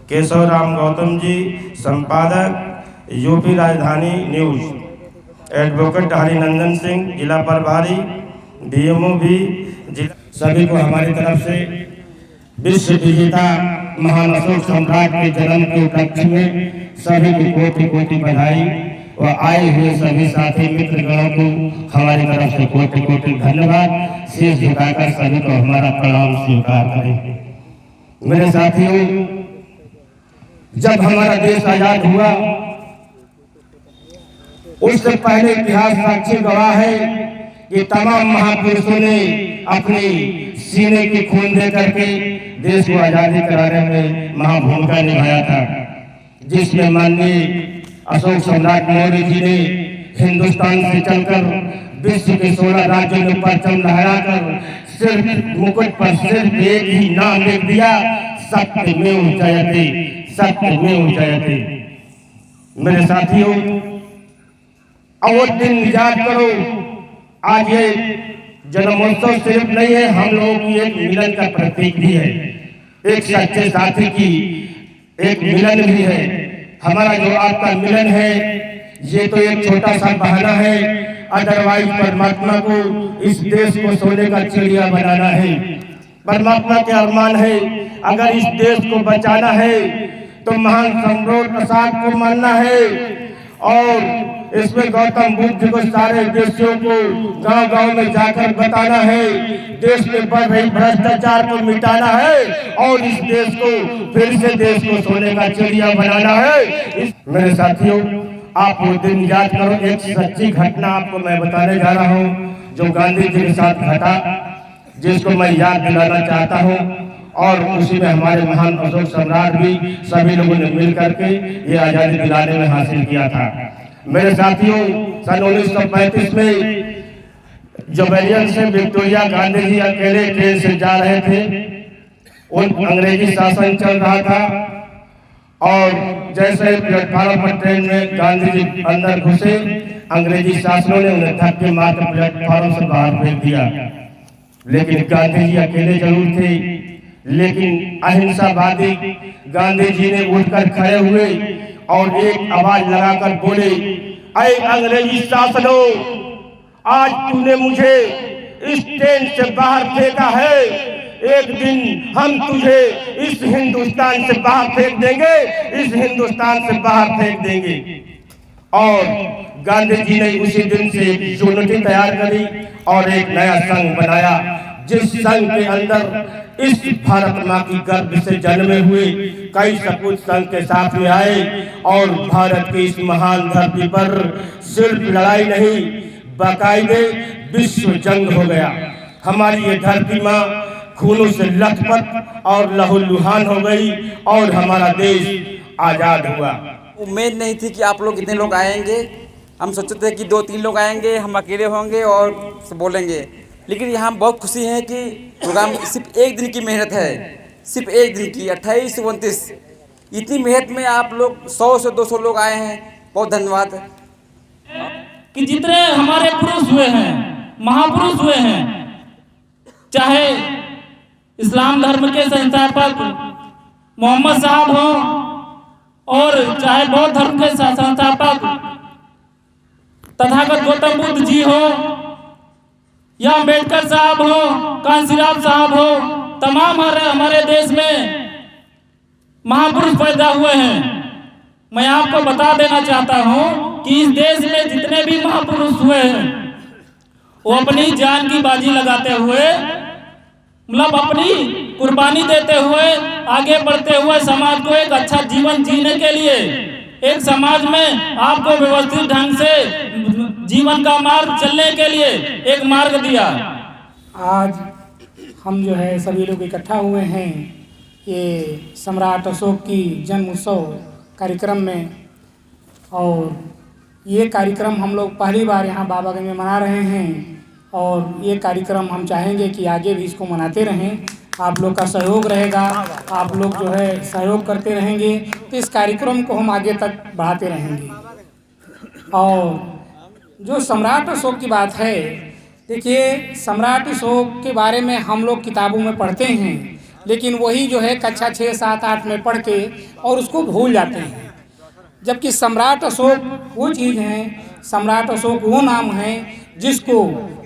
केशव राम गौतम जी, संपादक यूपी राजधानी news. Advocate Harinandan Singh, जिला प्रभारी बीएमओ भी जिला। सभी को हमारी तरफ से विश्व विजेता महान अशोक सम्राट के जन्म के उपलक्ष्य में सभी को कोटि कोटि बधाई और आए हुए सभी साथी मित्रगणों को हमारी तरफ से कोटि कोटि धन्यवाद। शीश झुकाकर सभी को हमारा प्रणाम स्वीकार करें। मेरे साथियों, जब हमारा देश आजाद हुआ उससे पहले इतिहास साक्षी गवाह है कि तमाम महापुरुषों ने अपनी सीने की खून दे करके देश को आजादी कराने में महाभूमिका निभाया था, जिसमें माननीय अशोक सम्राट मौर्य जी ने हिंदुस्तान से चलकर विश्व के 16 राज्यों में परचम लहराकर सिर्फ मुकुट पर सिर्फ एक ही नाम लिख दिया, सत्यमेव जयते, सत्यमेव जयते। मेरे साथियों, वो दिन याद करो। आज ये जन्मोत्सव सिर्फ नहीं है, हम लोगों की एक मिलन का प्रतीक भी है, एक सच्चे साथी की एक मिलन भी है। हमारा जो आपका मिलन है ये तो एक छोटा सा बहाना है, अदरवाइज परमात्मा को इस देश को सोने का चिड़िया बनाना है। परमात्मा के अरमान है, अगर इस देश को बचाना है तो महान सम्राट प्रसाद को मानना है और इसमें गौतम बुद्ध को सारे देशों को गांव-गांव में जाकर बताना है, देश में बढ़ रही भ्रष्टाचार को मिटाना है और इस देश को फिर से देश को सोने का चिड़िया बनाना है। मेरे साथियों, आप वो दिन याद करो। एक सच्ची घटना आपको मैं बताने जा रहा हूँ जो गांधी जी के साथ घटा, जिसको मैं याद दिलाना चाहता हूँ और उसी में हमारे महान अशोक सम्राट भी सभी लोगों ने मिल करके ये आजादी दिलाने में हासिल किया था। मेरे साथियों, सन 1935 में जबलियन से विक्टोरिया गांधी जी अकेले ट्रेन से जा रहे थे। उन अंग्रेजी शासन चल रहा था और जैसे प्लेटफार्म पर ट्रेन में गांधी जी अंदर घुसे, अंग्रेजी शासनों ने उन्हें धक्के मारकर प्लेटफार्म से बाहर फेंक दिया। लेकिन गांधी जी अकेले जरूर थे, लेकिन अहिंसावादी गांधी जी ने उठकर खड़े हुए और एक आवाज लगाकर बोले, ऐ अंग्रेजी शासनों, आज तूने मुझे इस ट्रेन से बाहर फेंका है, एक दिन हम तुझे इस हिंदुस्तान से बाहर फेंक देंगे, इस हिंदुस्तान से बाहर फेंक देंगे। और गांधी जी ने उसी दिन से एक यूनिटी तैयार करी और एक नया संघ बनाया, जिस संघ के अंदर इस भारत माँ की गर्भ से जन्मे हुए कई सपूत संघ के साथ में आए और भारत की इस महान धरती पर सिर्फ लड़ाई नहीं, बाकायदे विश्व जंग हो गया। हमारी ये धरती माँ खूनों से लथपथ और लहूलुहान हो गई और हमारा देश आजाद हुआ। उम्मीद नहीं थी कि आप लोग इतने लोग आएंगे। हम सोचते थे कि 2-3 लोग आएंगे, हम अकेले होंगे और बोलेंगे, लेकिन यहाँ बहुत खुशी है कि प्रोग्राम सिर्फ एक दिन की मेहनत है, सिर्फ एक दिन की 28 से 29। इतनी मेहनत में आप लोग 100 से 200 लोग आए हैं, बहुत धन्यवाद। कि जितने हमारे पुरुष हुए हैं, महापुरुष हुए हैं, चाहे इस्लाम धर्म के संस्थापक मोहम्मद साहब हो और चाहे बौद्ध धर्म के संस्थापक तथागत गौतम बुद्ध जी हो या अम्बेडकर साहब हो, कांशीराम साहब हो, तमाम हमारे देश में महापुरुष पैदा हुए हैं। मैं आपको बता देना चाहता हूं कि इस देश में जितने भी महापुरुष हुए हैं वो अपनी जान की बाजी लगाते हुए, मतलब अपनी कुर्बानी देते हुए, आगे बढ़ते हुए समाज को एक अच्छा जीवन जीने के लिए, एक समाज में आपको व्यवस्थित ढंग से जीवन का मार्ग चलने के लिए एक मार्ग दिया। आज हम जो है सभी लोग इकट्ठा हुए हैं ये सम्राट अशोक की जन्म उत्सव कार्यक्रम में, और ये कार्यक्रम हम लोग पहली बार यहाँ बाबागंज में मना रहे हैं और ये कार्यक्रम हम चाहेंगे कि आगे भी इसको मनाते रहें। आप लोग का सहयोग रहेगा, आप लोग जो है सहयोग करते रहेंगे तो इस कार्यक्रम को हम आगे तक बढ़ाते रहेंगे। और जो सम्राट अशोक की बात है, देखिए सम्राट अशोक के बारे में हम लोग किताबों में पढ़ते हैं, लेकिन वही जो है कक्षा 6, 7, 8 में पढ़ के और उसको भूल जाते हैं। जबकि सम्राट अशोक वो चीज़ है, सम्राट अशोक वो नाम है जिसको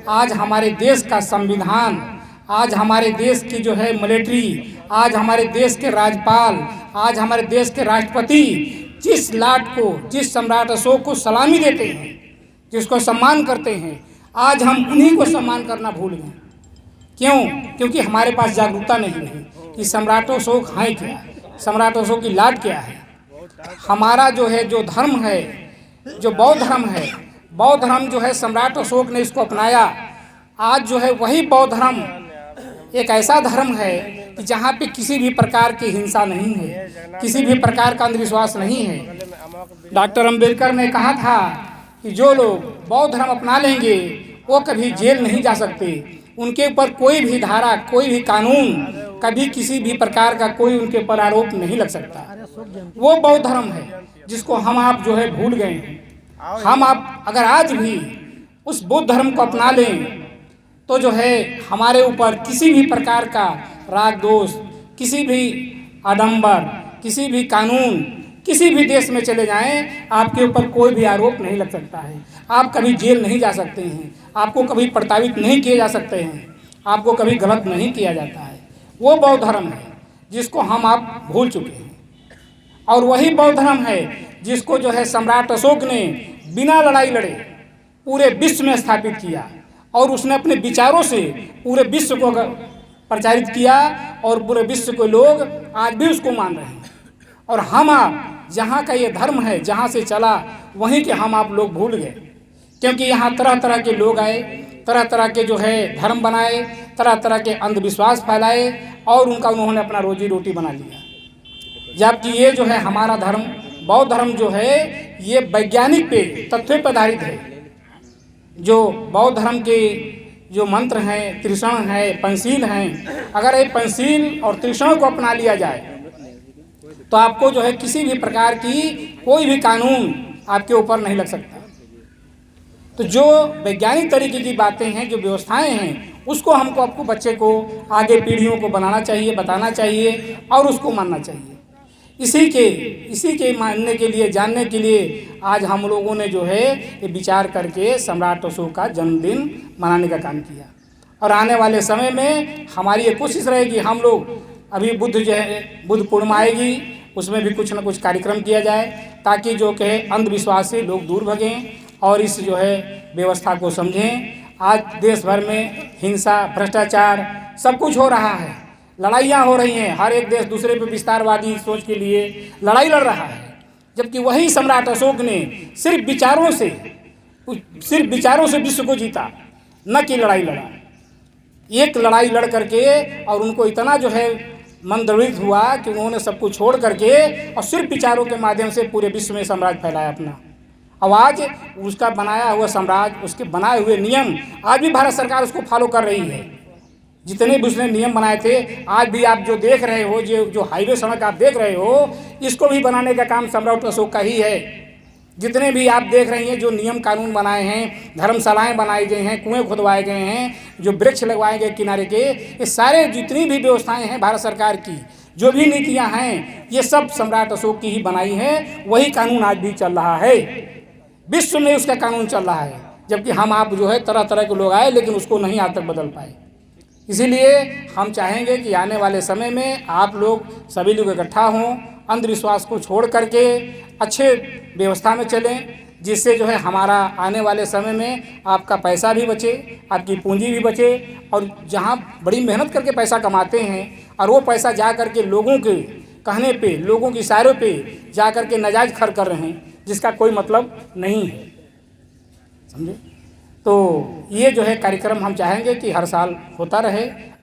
आज हमारे देश का संविधान, आज हमारे देश की जो है मिलिट्री, आज हमारे देश के राज्यपाल, आज हमारे देश के राष्ट्रपति जिस लाट को, जिस सम्राट अशोक को सलामी देते हैं, जिसको सम्मान करते हैं, आज हम उन्हीं को सम्मान करना भूल गए। क्यों? क्योंकि हमारे पास जागरूकता नहीं रही कि सम्राट अशोक हैं क्या, सम्राट अशोक की लाट क्या है। हमारा जो है जो धर्म है, जो बौद्ध धर्म है, बौद्ध धर्म जो है सम्राट अशोक ने इसको अपनाया। आज जो है वही बौद्ध धर्म एक ऐसा धर्म है कि जहाँ पे किसी भी प्रकार की हिंसा नहीं है, किसी भी प्रकार का अंधविश्वास नहीं है। डॉक्टर अम्बेडकर ने कहा था कि जो लोग बौद्ध धर्म अपना लेंगे वो कभी जेल नहीं जा सकते, उनके ऊपर कोई भी धारा, कोई भी कानून, कभी किसी भी प्रकार का कोई उनके ऊपर आरोप नहीं लग सकता। वो बौद्ध धर्म है जिसको हम आप जो है भूल गए हैं। हम आप अगर आज भी उस बौद्ध धर्म को अपना लें तो जो है हमारे ऊपर किसी भी प्रकार का राग दोष, किसी भी आडंबर, किसी भी कानून, किसी भी देश में चले जाएं, आपके ऊपर कोई भी आरोप नहीं लग सकता है। आप कभी जेल नहीं जा सकते हैं, आपको कभी प्रताड़ित नहीं किए जा सकते हैं, आपको कभी गलत नहीं किया जाता है। वो बौद्ध धर्म है जिसको हम आप भूल चुके हैं। और वही बौद्ध धर्म है जिसको जो है सम्राट अशोक ने बिना लड़ाई लड़े पूरे विश्व में स्थापित किया और उसने अपने विचारों से पूरे विश्व को प्रचारित किया और पूरे विश्व के लोग आज भी उसको मान रहे हैं। और हम आप जहाँ का ये धर्म है, जहाँ से चला वहीं के हम आप लोग भूल गए, क्योंकि यहाँ तरह तरह के लोग आए, तरह तरह के जो है धर्म बनाए, तरह तरह के अंधविश्वास फैलाए और उन्होंने अपना रोजी रोटी बना लिया। जबकि ये जो है हमारा धर्म, बौद्ध धर्म जो है ये वैज्ञानिक पे, तथ्यों पर आधारित है। जो बौद्ध धर्म के जो मंत्र हैं, त्रिशण है, पंचशील हैं, अगर ये पंचशील और त्रिशण को अपना लिया जाए तो आपको जो है किसी भी प्रकार की कोई भी कानून आपके ऊपर नहीं लग सकता। तो जो वैज्ञानिक तरीके की बातें हैं, जो व्यवस्थाएं हैं, उसको हमको आपको बच्चे को आगे पीढ़ियों को बनाना चाहिए, बताना चाहिए और उसको मानना चाहिए। इसी के मानने के लिए, जानने के लिए आज हम लोगों ने जो है ये विचार करके सम्राट अशोक का जन्मदिन मनाने का काम किया। और आने वाले समय में हमारी ये कोशिश रहेगी, हम लोग अभी बुद्ध जो है बुद्ध पूर्णिमा आएगी, उसमें भी कुछ न कुछ कार्यक्रम किया जाए ताकि जो कहे अंधविश्वास से लोग दूर भगें और इस जो है व्यवस्था को समझें। आज देश भर में हिंसा, भ्रष्टाचार सब कुछ हो रहा है, लड़ाइयाँ हो रही हैं, हर एक देश दूसरे पे विस्तारवादी सोच के लिए लड़ाई लड़ रहा है। जबकि वही सम्राट अशोक ने सिर्फ विचारों से विश्व को जीता, न कि लड़ाई लड़ा। एक लड़ाई लड़ करके और उनको इतना जो है मन द्रवित हुआ कि उन्होंने सब कुछ छोड़ करके और सिर्फ विचारों के माध्यम से पूरे विश्व में साम्राज्य फैलाया अपना। अब आज उसका बनाया हुआ साम्राज्य, उसके बनाए हुए नियम आज भी भारत सरकार उसको फॉलो कर रही है। जितने भी उसने नियम बनाए थे, आज भी आप जो देख रहे हो, जो हाईवे सड़क आप देख रहे हो, इसको भी बनाने का काम सम्राट अशोक का ही है। जितने भी आप देख रहे हैं जो नियम कानून बनाए हैं, धर्मशालाएं बनाई गई हैं, कुएं खुदवाए गए हैं, जो वृक्ष लगवाए गए किनारे के, ये सारे जितनी भी व्यवस्थाएं हैं भारत सरकार की, जो भी नीतियां हैं, ये सब सम्राट अशोक की ही बनाई है। वही कानून आज भी चल रहा है, विश्व में उसका कानून चल रहा है। जबकि हम आप जो है तरह तरह के लोग आए लेकिन उसको नहीं आज तक बदल पाए। इसीलिए हम चाहेंगे कि आने वाले समय में आप लोग सभी लोग इकट्ठा हों, अंधविश्वास को छोड़ करके अच्छे व्यवस्था में चलें, जिससे जो है हमारा आने वाले समय में आपका पैसा भी बचे, आपकी पूंजी भी बचे। और जहाँ बड़ी मेहनत करके पैसा कमाते हैं और वो पैसा जा करके लोगों के कहने पे, लोगों की इशारों पे जा करके नाजायज़ खर्च कर रहे हैं, जिसका कोई मतलब नहीं है, समझे। तो ये जो है कार्यक्रम हम चाहेंगे कि हर साल होता रहे।